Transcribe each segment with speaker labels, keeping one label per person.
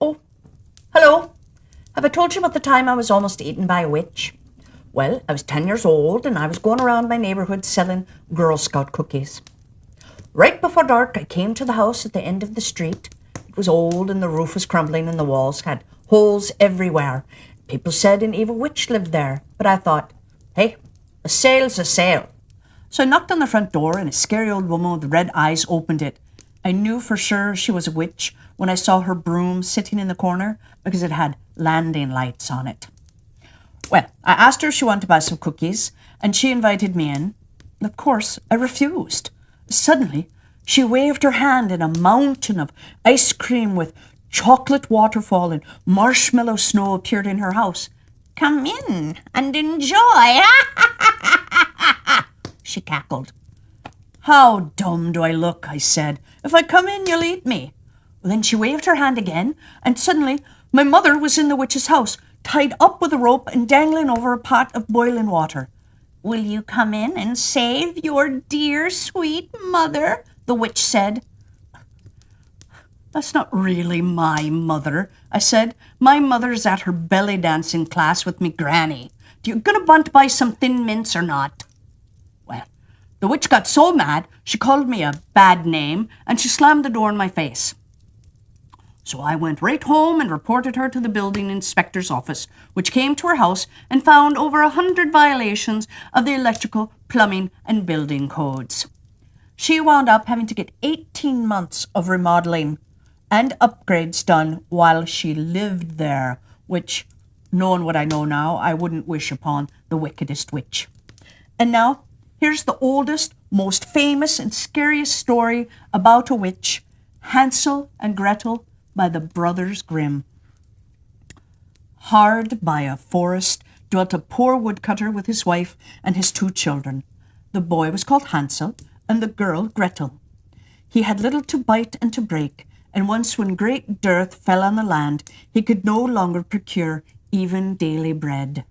Speaker 1: Oh, hello. Have I told you about the time I was almost eaten by a witch? Well, I was 10 years old and I was going around my neighborhood selling Girl Scout cookies. Right before dark, I came to the house at the end of the street. It was old and the roof was crumbling and the walls had holes everywhere. People said an evil witch lived there, but I thought, hey, a sale's a sale. So I knocked on the front door and a scary old woman with red eyes opened it. I knew for sure she was a witch when I saw her broom sitting in the corner because it had landing lights on it. Well, I asked her if she wanted to buy some cookies, and she invited me in. Of course, I refused. Suddenly, she waved her hand and a mountain of ice cream with chocolate waterfall and marshmallow snow appeared in her house. "Come in and enjoy," she cackled. "How dumb do I look?" I said. "If I come in, you'll eat me." Well, then she waved her hand again, and suddenly my mother was in the witch's house, tied up with a rope and dangling over a pot of boiling water. "Will you come in and save your dear, sweet mother?" the witch said. "That's not really my mother," I said. "My mother's at her belly dancing class with me granny. Do you gonna want to buy some thin mints or not?" Well, the witch got so mad, she called me a bad name, and she slammed the door in my face. So I went right home and reported her to the building inspector's office, which came to her house and found over 100 violations of the electrical, plumbing, and building codes. She wound up having to get 18 months of remodeling and upgrades done while she lived there, which, knowing what I know now, I wouldn't wish upon the wickedest witch. And now, here's the oldest, most famous, and scariest story about a witch, Hansel and Gretel, by the Brothers Grimm. Hard by a forest dwelt a poor woodcutter with his wife and his 2 children. The boy was called Hansel, and the girl Gretel. He had little to bite and to break, and once when great dearth fell on the land, he could no longer procure even daily bread.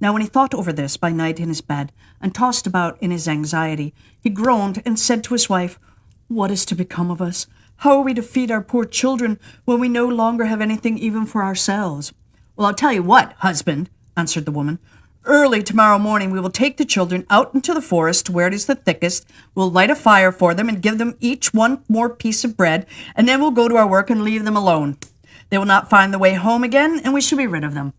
Speaker 1: Now when he thought over this by night in his bed, and tossed about in his anxiety, he groaned and said to his wife, "What is to become of us? How are we to feed our poor children when we no longer have anything even for ourselves?" "Well, I'll tell you what, husband," answered the woman. "Early tomorrow morning we will take the children out into the forest where it is the thickest. We'll light a fire for them and give them each one more piece of bread, and then we'll go to our work and leave them alone. They will not find the way home again, and we shall be rid of them."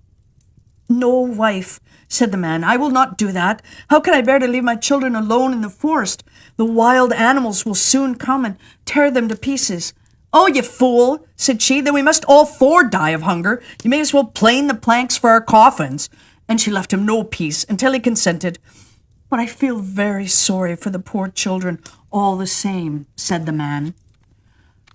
Speaker 1: "No, wife," said the man, "I will not do that. How can I bear to leave my children alone in the forest? The wild animals will soon come and tear them to pieces." "Oh, you fool," said she, "then we must all 4 die of hunger. You may as well plane the planks for our coffins." And she left him no peace until he consented. "But I feel very sorry for the poor children all the same," said the man.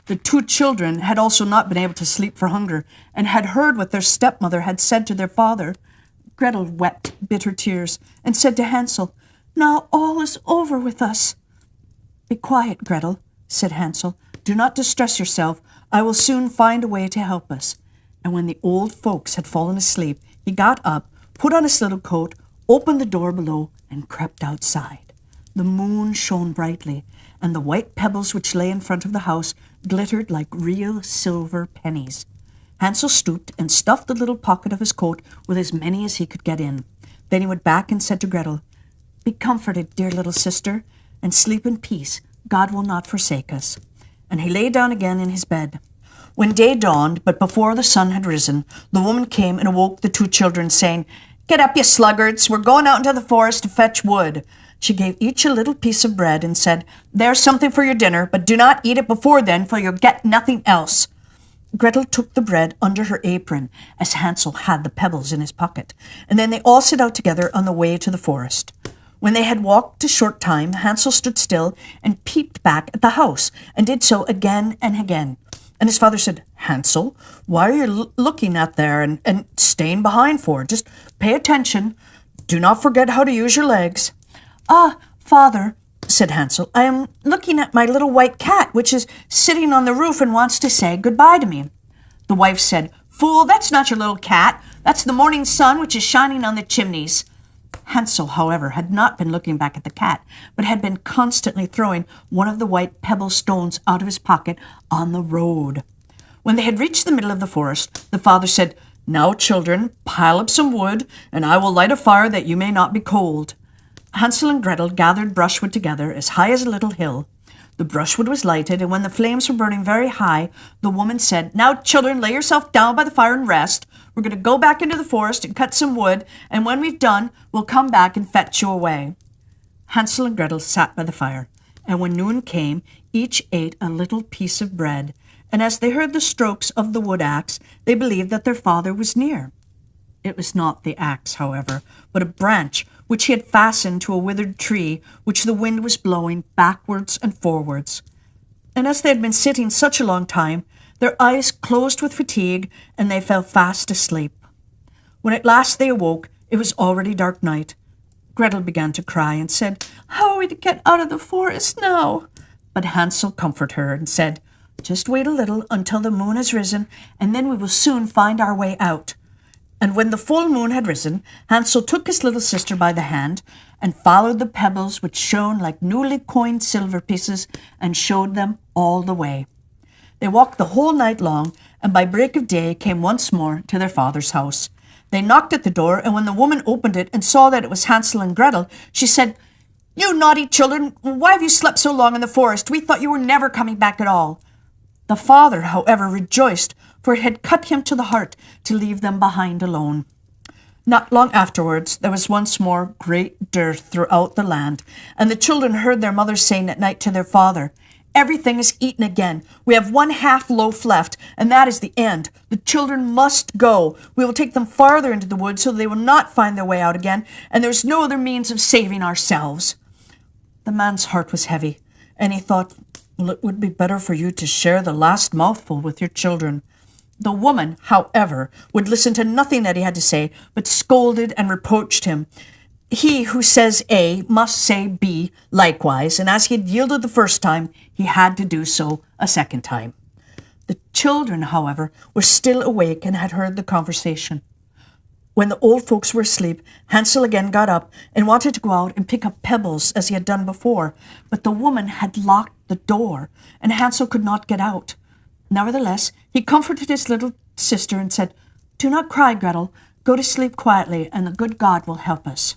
Speaker 1: The 2 children had also not been able to sleep for hunger, and had heard what their stepmother had said to their father. Gretel wept bitter tears, and said to Hansel, "Now all is over with us." "Be quiet, Gretel," said Hansel. "Do not distress yourself. I will soon find a way to help us." And when the old folks had fallen asleep, he got up, put on his little coat, opened the door below, and crept outside. The moon shone brightly, and the white pebbles which lay in front of the house glittered like real silver pennies. Hansel stooped and stuffed the little pocket of his coat with as many as he could get in. Then he went back and said to Gretel, "Be comforted, dear little sister, and sleep in peace. God will not forsake us." And he lay down again in his bed. When day dawned, but before the sun had risen, the woman came and awoke the 2 children, saying, "Get up, you sluggards, we're going out into the forest to fetch wood." She gave each a little piece of bread and said, "There's something for your dinner, but do not eat it before then, for you'll get nothing else." Gretel took the bread under her apron, as Hansel had the pebbles in his pocket, and then they all set out together on the way to the forest. When they had walked a short time, Hansel stood still and peeped back at the house, and did so again and again. And his father said, "Hansel, why are you looking at there and staying behind for? Just pay attention. Do not forget how to use your legs." "Ah, father," said Hansel, "I am looking at my little white cat, which is sitting on the roof and wants to say goodbye to me." The wife said, "Fool, that's not your little cat. That's the morning sun which is shining on the chimneys." Hansel, however, had not been looking back at the cat, but had been constantly throwing one of the white pebble stones out of his pocket on the road. When they had reached the middle of the forest, the father said, "Now, children, pile up some wood, and I will light a fire that you may not be cold." Hansel and Gretel gathered brushwood together as high as a little hill. The brushwood was lighted, and when the flames were burning very high, the woman said, "Now, children, lay yourself down by the fire and rest. We're going to go back into the forest and cut some wood, and when we've done, we'll come back and fetch you away." Hansel and Gretel sat by the fire, and when noon came, each ate a little piece of bread, and as they heard the strokes of the wood axe, they believed that their father was near. It was not the axe, however, but a branch which he had fastened to a withered tree, which the wind was blowing backwards and forwards. And as they had been sitting such a long time, their eyes closed with fatigue, and they fell fast asleep. When at last they awoke, it was already dark night. Gretel began to cry and said, "How are we to get out of the forest now?" But Hansel comforted her and said, "Just wait a little until the moon has risen, and then we will soon find our way out." And when the full moon had risen, Hansel took his little sister by the hand and followed the pebbles which shone like newly coined silver pieces and showed them all the way. They walked the whole night long, and by break of day came once more to their father's house. They knocked at the door, and when the woman opened it and saw that it was Hansel and Gretel, she said, "You naughty children, why have you slept so long in the forest? We thought you were never coming back at all." The father, however, rejoiced, for it had cut him to the heart to leave them behind alone. Not long afterwards, there was once more great dearth throughout the land, and the children heard their mother saying at night to their father, "Everything is eaten again. We have 1/2 loaf left, and that is the end. The children must go. We will take them farther into the woods so they will not find their way out again, and there is no other means of saving ourselves." The man's heart was heavy, and he thought, "Well, it would be better for you to share the last mouthful with your children." The woman, however, would listen to nothing that he had to say, but scolded and reproached him. He who says A must say B likewise, and as he had yielded the first time, he had to do so a second time. The children, however, were still awake and had heard the conversation. When the old folks were asleep, Hansel again got up and wanted to go out and pick up pebbles as he had done before, but the woman had locked the door, and Hansel could not get out. Nevertheless, he comforted his little sister and said, "Do not cry, Gretel. Go to sleep quietly, and the good God will help us."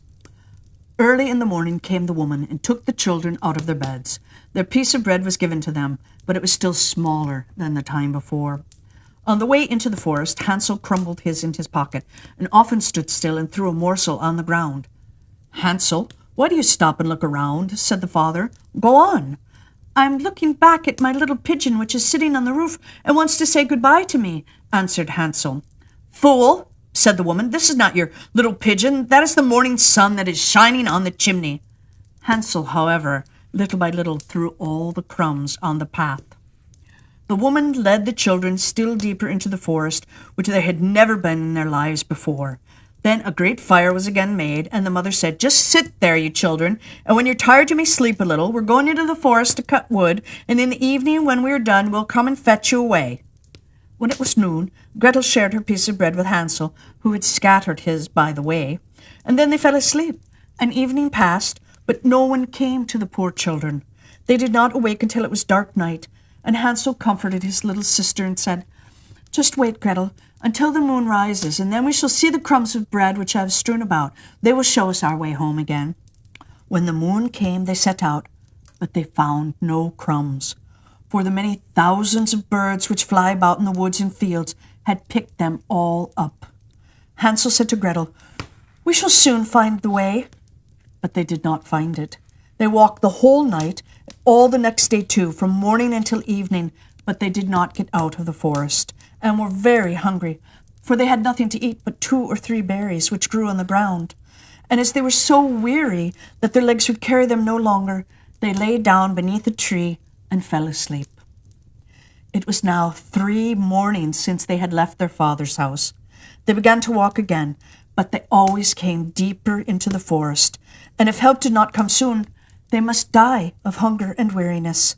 Speaker 1: Early in the morning came the woman and took the children out of their beds. Their piece of bread was given to them, but it was still smaller than the time before. On the way into the forest, Hansel crumbled his in his pocket and often stood still and threw a morsel on the ground. "Hansel, why do you stop and look around?" said the father. "Go on." "I'm looking back at my little pigeon which is sitting on the roof and wants to say goodbye to me," answered Hansel. "Fool," said the woman, "this is not your little pigeon. That is the morning sun that is shining on the chimney." Hansel, however, little by little threw all the crumbs on the path. The woman led the children still deeper into the forest, which they had never been in their lives before. Then a great fire was again made, and the mother said, "Just sit there, you children, and when you're tired you may sleep a little. We're going into the forest to cut wood, and in the evening when we are done we'll come and fetch you away." When it was noon, Gretel shared her piece of bread with Hansel, who had scattered his by the way, and then they fell asleep. An evening passed, but no one came to the poor children. They did not awake until it was dark night, and Hansel comforted his little sister and said, "Just wait, Gretel, until the moon rises, and then we shall see the crumbs of bread which I have strewn about. They will show us our way home again." When the moon came, they set out, but they found no crumbs, for the many thousands of birds which fly about in the woods and fields had picked them all up. Hansel said to Gretel, "We shall soon find the way." But they did not find it. They walked the whole night, all the next day too, from morning until evening, but they did not get out of the forest, and were very hungry, for they had nothing to eat but 2 or 3 berries which grew on the ground. And as they were so weary that their legs would carry them no longer, they lay down beneath a tree and fell asleep. It was now 3 mornings since they had left their father's house. They began to walk again, but they always came deeper into the forest, and if help did not come soon, they must die of hunger and weariness.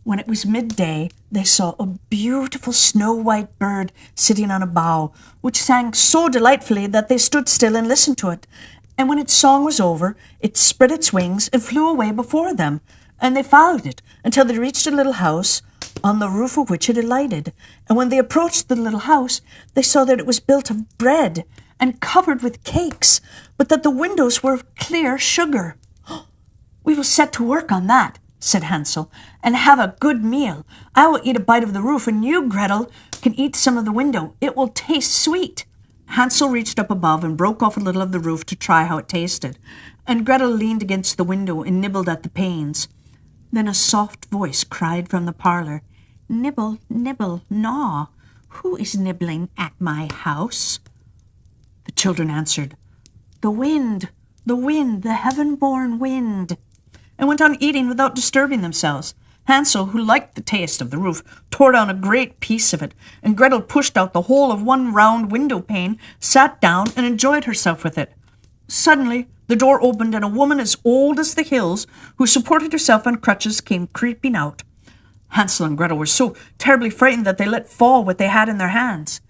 Speaker 1: When it was midday, they saw a beautiful snow-white bird sitting on a bough, which sang so delightfully that they stood still and listened to it. And when its song was over, it spread its wings and flew away before them, and they followed it until they reached a little house, on the roof of which it alighted, and when they approached the little house, they saw that it was built of bread and covered with cakes, but that the windows were of clear sugar. "We will set to work on that," said Hansel, "and have a good meal. I will eat a bite of the roof, and you, Gretel, can eat some of the window. It will taste sweet." Hansel reached up above and broke off a little of the roof to try how it tasted, and Gretel leaned against the window and nibbled at the panes. Then a soft voice cried from the parlour, "Nibble, nibble, gnaw. Who is nibbling at my house?" The children answered, the wind, the heaven-born wind," and went on eating without disturbing themselves. Hansel, who liked the taste of the roof, tore down a great piece of it, and Gretel pushed out the whole of one round window pane, sat down, and enjoyed herself with it. Suddenly the door opened, and a woman as old as the hills, who supported herself on crutches, came creeping out. Hansel and Gretel were so terribly frightened that they let fall what they had in their hands.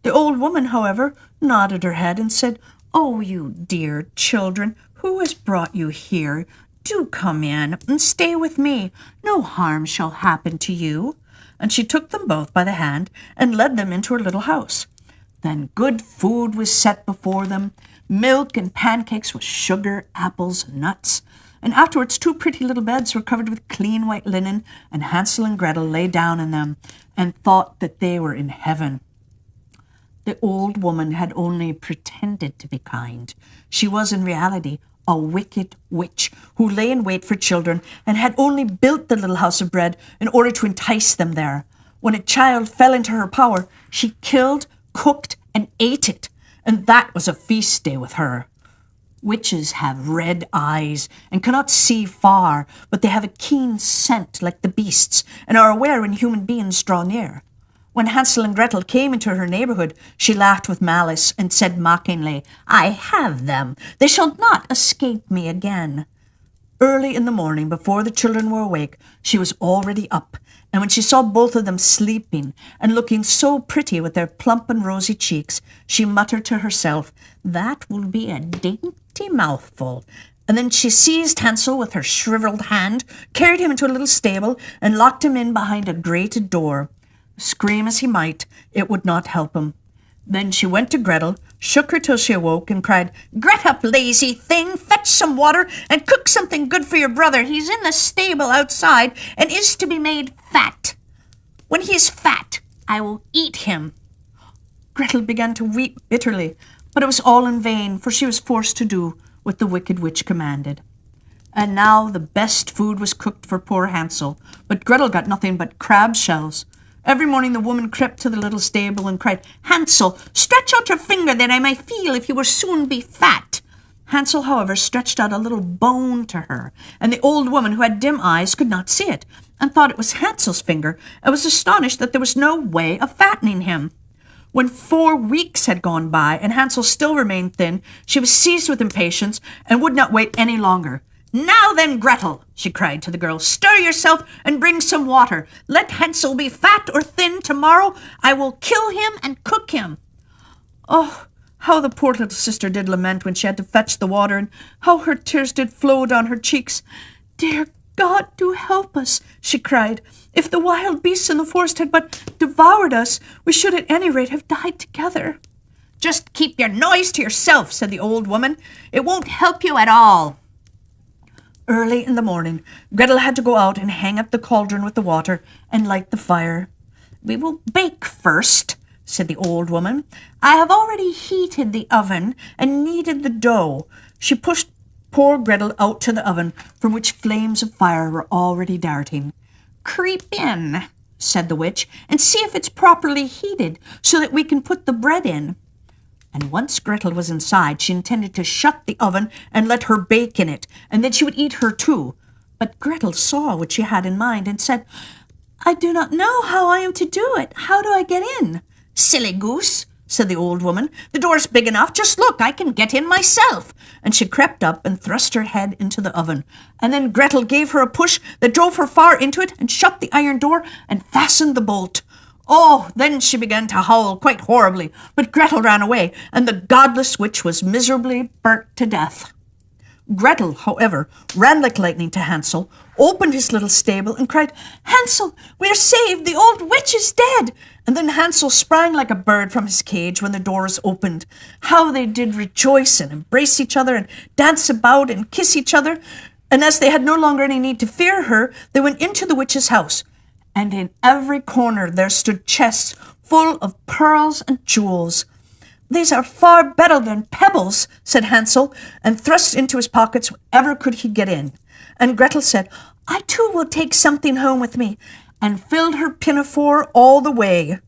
Speaker 1: The old woman, however, nodded her head and said, "Oh, you dear children, who has brought you here? Do come in and stay with me. No harm shall happen to you." And she took them both by the hand and led them into her little house. Then good food was set before them, milk and pancakes with sugar, apples, and nuts. And afterwards 2 pretty little beds were covered with clean white linen, and Hansel and Gretel lay down in them and thought that they were in heaven. The old woman had only pretended to be kind. She was in reality a wicked witch who lay in wait for children and had only built the little house of bread in order to entice them there. When a child fell into her power, she killed, cooked, and ate it, and that was a feast day with her. Witches have red eyes and cannot see far, but they have a keen scent like the beasts and are aware when human beings draw near. When Hansel and Gretel came into her neighborhood, she laughed with malice and said mockingly, "I have them. They shall not escape me again." Early in the morning, before the children were awake, she was already up, and when she saw both of them sleeping and looking so pretty with their plump and rosy cheeks, she muttered to herself, "That will be a dainty mouthful." And then she seized Hansel with her shriveled hand, carried him into a little stable, and locked him in behind a grated door. Scream as he might, it would not help him. Then she went to Gretel, shook her till she awoke, and cried, "Get up, lazy thing, fetch some water, and cook something good for your brother. He's in the stable outside, and is to be made fat. When he is fat, I will eat him." Gretel began to weep bitterly, but it was all in vain, for she was forced to do what the wicked witch commanded. And now the best food was cooked for poor Hansel, but Gretel got nothing but crab shells. Every morning the woman crept to the little stable and cried, "Hansel, stretch out your finger that I may feel if you will soon be fat." Hansel, however, stretched out a little bone to her, and the old woman, who had dim eyes, could not see it, and thought it was Hansel's finger, and was astonished that there was no way of fattening him. When 4 weeks had gone by, and Hansel still remained thin, she was seized with impatience, and would not wait any longer. "Now then, Gretel," she cried to the girl, "stir yourself and bring some water. Let Hansel be fat or thin tomorrow, I will kill him and cook him." Oh, how the poor little sister did lament when she had to fetch the water, and how her tears did flow down her cheeks. "Dear God, do help us," she cried. "If the wild beasts in the forest had but devoured us, we should at any rate have died together." "Just keep your noise to yourself," said the old woman. "It won't help you at all." Early in the morning, Gretel had to go out and hang up the cauldron with the water and light the fire. "We will bake first," said the old woman. "I have already heated the oven and kneaded the dough." She pushed poor Gretel out to the oven, from which flames of fire were already darting. "Creep in," said the witch, "and see if it's properly heated, so that we can put the bread in." And once Gretel was inside, she intended to shut the oven and let her bake in it, and then she would eat her too. But Gretel saw what she had in mind and said, "I do not know how I am to do it. How do I get in?" "Silly goose," said the old woman. "The door's big enough. Just look, I can get in myself." And she crept up and thrust her head into the oven. And then Gretel gave her a push that drove her far into it and shut the iron door and fastened the bolt. Oh, then she began to howl quite horribly, but Gretel ran away, and the godless witch was miserably burnt to death. Gretel, however, ran like lightning to Hansel, opened his little stable, and cried, "Hansel, we are saved! The old witch is dead!" And then Hansel sprang like a bird from his cage when the doors opened. How they did rejoice and embrace each other and dance about and kiss each other. And as they had no longer any need to fear her, they went into the witch's house. And in every corner there stood chests full of pearls and jewels. "These are far better than pebbles," said Hansel, and thrust into his pockets whatever could he get in. And Gretel said, "I too will take something home with me," and filled her pinafore all the way.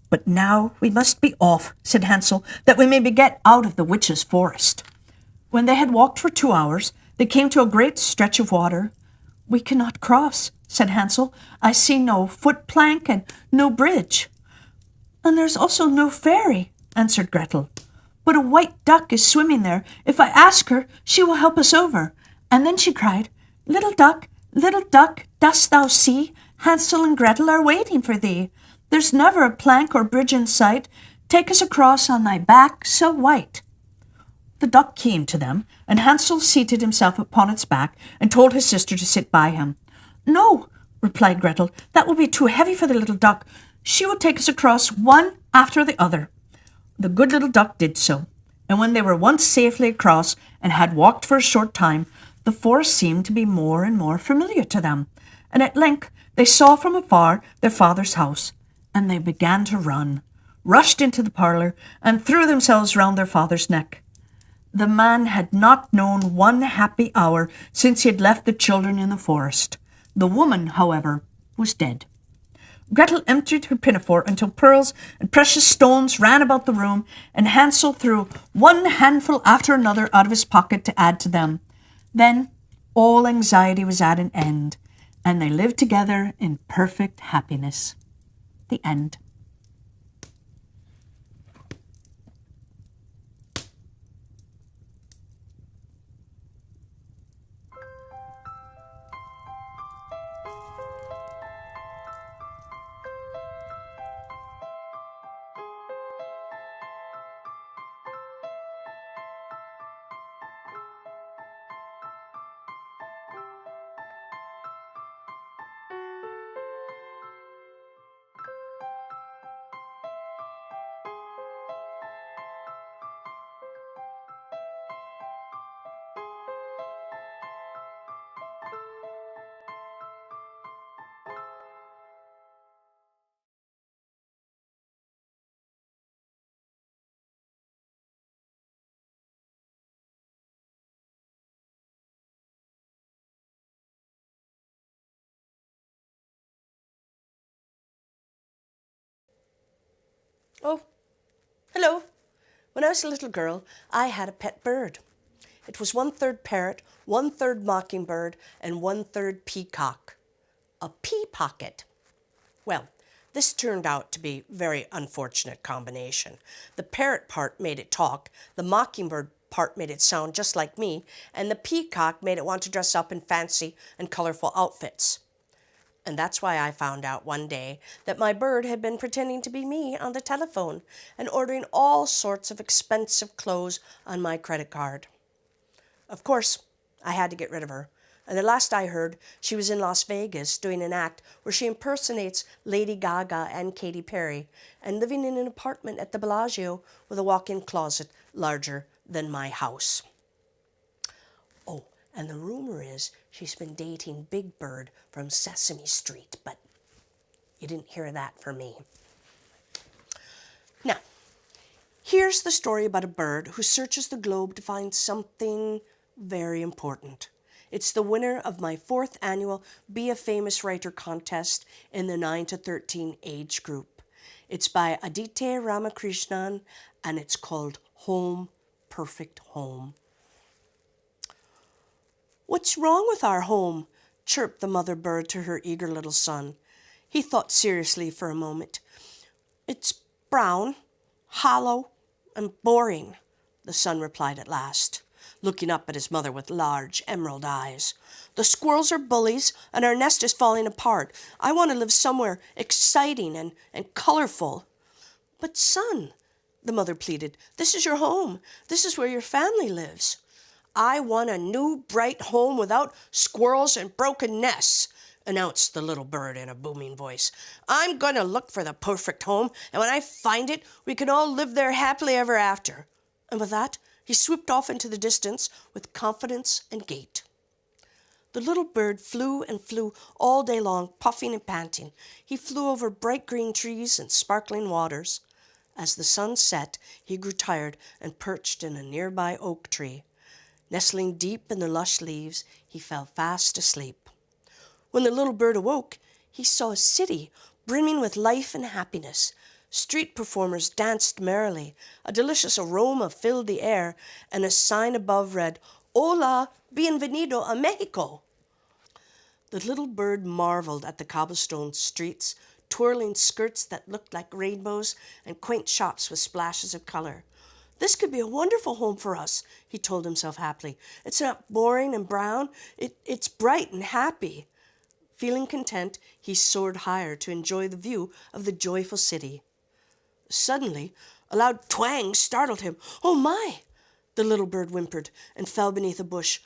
Speaker 1: "But now we must be off," said Hansel, "that we may get out of the witch's forest." When they had walked for 2 hours, they came to a great stretch of water. "We cannot cross," said Hansel. "I see no foot plank and no bridge." "And there's also no ferry," answered Gretel. "But a white duck is swimming there. If I ask her, she will help us over." And then she cried, little duck, dost thou see? Hansel and Gretel are waiting for thee. There's never a plank or bridge in sight. Take us across on thy back so white." The duck came to them, and Hansel seated himself upon its back and told his sister to sit by him. "No," replied Gretel, "that will be too heavy for the little duck. She will take us across one after the other." The good little duck did so, and when they were once safely across and had walked for a short time, the forest seemed to be more and more familiar to them, and at length they saw from afar their father's house, and they began to run, rushed into the parlour, and threw themselves round their father's neck. The man had not known one happy hour since he had left the children in the forest. The woman, however, was dead. Gretel emptied her pinafore until pearls and precious stones ran about the room, and Hansel threw one handful after another out of his pocket to add to them. Then all anxiety was at an end, and they lived together in perfect happiness. The end.
Speaker 2: Oh, hello. When I was a little girl, I had a pet bird. It was 1/3 parrot, 1/3 mockingbird, and 1/3 peacock. A pea pocket. Well, this turned out to be a very unfortunate combination. The parrot part made it talk, the mockingbird part made it sound just like me, and the peacock made it want to dress up in fancy and colorful outfits. And that's why I found out one day that my bird had been pretending to be me on the telephone and ordering all sorts of expensive clothes on my credit card. Of course, I had to get rid of her. And the last I heard, she was in Las Vegas doing an act where she impersonates Lady Gaga and Katy Perry and living in an apartment at the Bellagio with a walk-in closet larger than my house. Oh, and the rumor is she's been dating Big Bird from Sesame Street, but you didn't hear that from me. Now, here's the story about a bird who searches the globe to find something very important. It's the winner of my 4th annual Be a Famous Writer contest in the 9 to 13 age group. It's by Aditya Ramakrishnan, and it's called Home, Perfect Home. "What's wrong with our home?" chirped the mother bird to her eager little son. He thought seriously for a moment. "It's brown, hollow, and boring," the son replied at last, looking up at his mother with large emerald eyes. "The squirrels are bullies, and our nest is falling apart. I want to live somewhere exciting and colorful." "But son," the mother pleaded, "this is your home. This is where your family lives." I want a new, bright home without squirrels and broken nests," announced the little bird in a booming voice. "I'm going to look for the perfect home, and when I find it, we can all live there happily ever after." And with that, he swooped off into the distance with confidence and gait. The little bird flew and flew all day long, puffing and panting. He flew over bright green trees and sparkling waters. As the sun set, he grew tired and perched in a nearby oak tree. Nestling deep in the lush leaves, he fell fast asleep. When the little bird awoke, he saw a city brimming with life and happiness. Street performers danced merrily. A delicious aroma filled the air, and a sign above read, "Hola, bienvenido a Mexico." The little bird marveled at the cobblestone streets, twirling skirts that looked like rainbows, and quaint shops with splashes of color. "This could be a wonderful home for us," he told himself happily. "It's not boring and brown. It's bright and happy." Feeling content, he soared higher to enjoy the view of the joyful city. Suddenly, a loud twang startled him. "Oh, my!" The little bird whimpered and fell beneath a bush.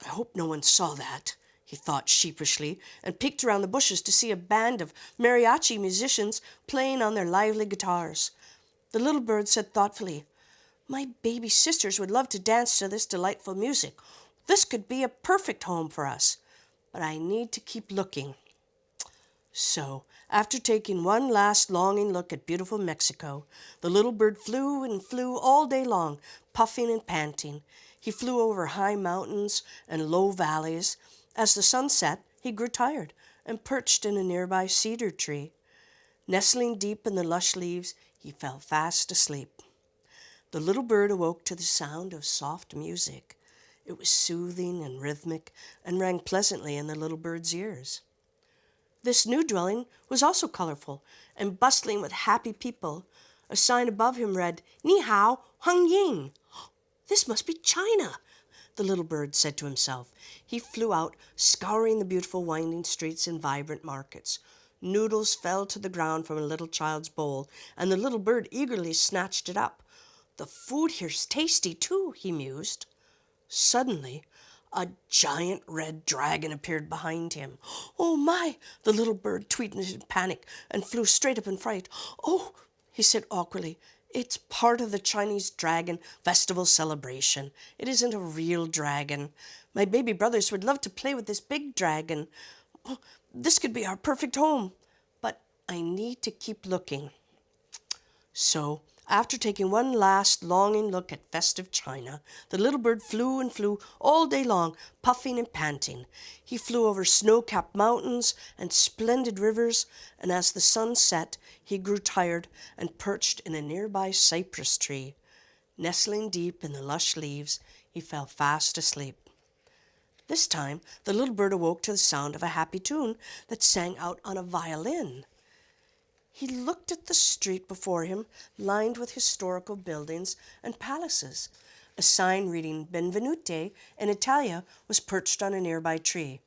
Speaker 2: "I hope no one saw that," he thought sheepishly, and peeked around the bushes to see a band of mariachi musicians playing on their lively guitars. The little bird said thoughtfully, "My baby sisters would love to dance to this delightful music. This could be a perfect home for us. But I need to keep looking." So, after taking one last longing look at beautiful Mexico, the little bird flew and flew all day long, puffing and panting. He flew over high mountains and low valleys. As the sun set, he grew tired and perched in a nearby cedar tree. Nestling deep in the lush leaves, he fell fast asleep. The little bird awoke to the sound of soft music. It was soothing and rhythmic and rang pleasantly in the little bird's ears. This new dwelling was also colorful and bustling with happy people. A sign above him read, "Ni hao, Hung Ying." "This must be China," the little bird said to himself. He flew out, scouring the beautiful winding streets and vibrant markets. Noodles fell to the ground from a little child's bowl, and the little bird eagerly snatched it up. "The food here's tasty, too," he mused. Suddenly, a giant red dragon appeared behind him. "Oh, my!" The little bird tweeted in panic and flew straight up in fright. "Oh," he said awkwardly, "it's part of the Chinese dragon festival celebration. It isn't a real dragon. My baby brothers would love to play with this big dragon. Oh, this could be our perfect home. But I need to keep looking." So, after taking one last longing look at festive China, the little bird flew and flew all day long, puffing and panting. He flew over snow-capped mountains and splendid rivers, and as the sun set, he grew tired and perched in a nearby cypress tree. Nestling deep in the lush leaves, he fell fast asleep. This time, the little bird awoke to the sound of a happy tune that sang out on a violin. He looked at the street before him, lined with historical buildings and palaces. A sign reading "Benvenute" in Italia was perched on a nearby tree.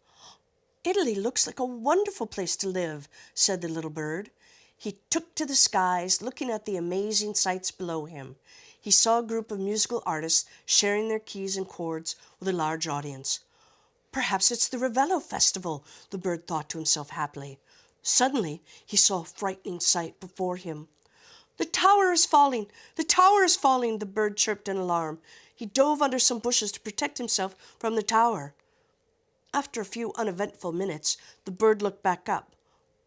Speaker 2: "Italy looks like a wonderful place to live," said the little bird. He took to the skies, looking at the amazing sights below him. He saw a group of musical artists sharing their keys and chords with a large audience. "Perhaps it's the Ravello Festival," the bird thought to himself happily. Suddenly, he saw a frightening sight before him. "The tower is falling! The tower is falling!" the bird chirped in alarm. He dove under some bushes to protect himself from the tower. After a few uneventful minutes, the bird looked back up.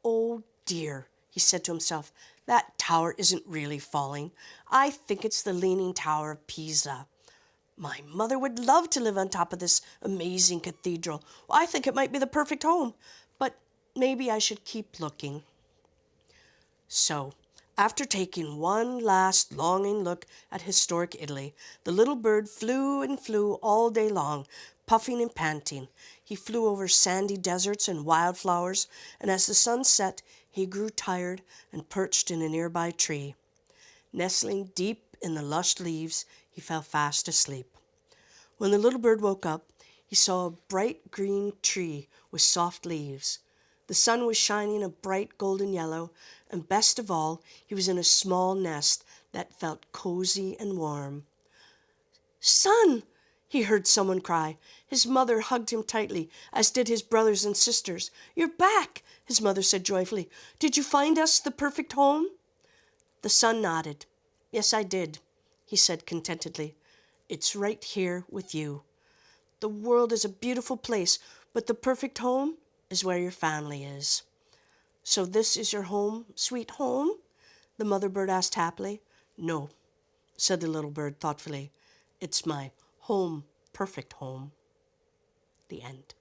Speaker 2: "Oh, dear," he said to himself, "that tower isn't really falling. I think it's the Leaning Tower of Pisa. My mother would love to live on top of this amazing cathedral. I think it might be the perfect home, but maybe I should keep looking." So, after taking one last longing look at historic Italy, the little bird flew and flew all day long, puffing and panting. He flew over sandy deserts and wildflowers, and as the sun set, he grew tired and perched in a nearby tree. Nestling deep in the lush leaves, he fell fast asleep. When the little bird woke up, he saw a bright green tree with soft leaves. The sun was shining a bright golden yellow, and best of all, he was in a small nest that felt cozy and warm. "Sun!" He heard someone cry. His mother hugged him tightly, as did his brothers and sisters. "You're back," his mother said joyfully. "Did you find us the perfect home?" The son nodded. "Yes, I did," he said contentedly. "It's right here with you. The world is a beautiful place, but the perfect home is where your family is." "So this is your home, sweet home?" the mother bird asked happily. "No," said the little bird thoughtfully. "It's my home, perfect home." The end.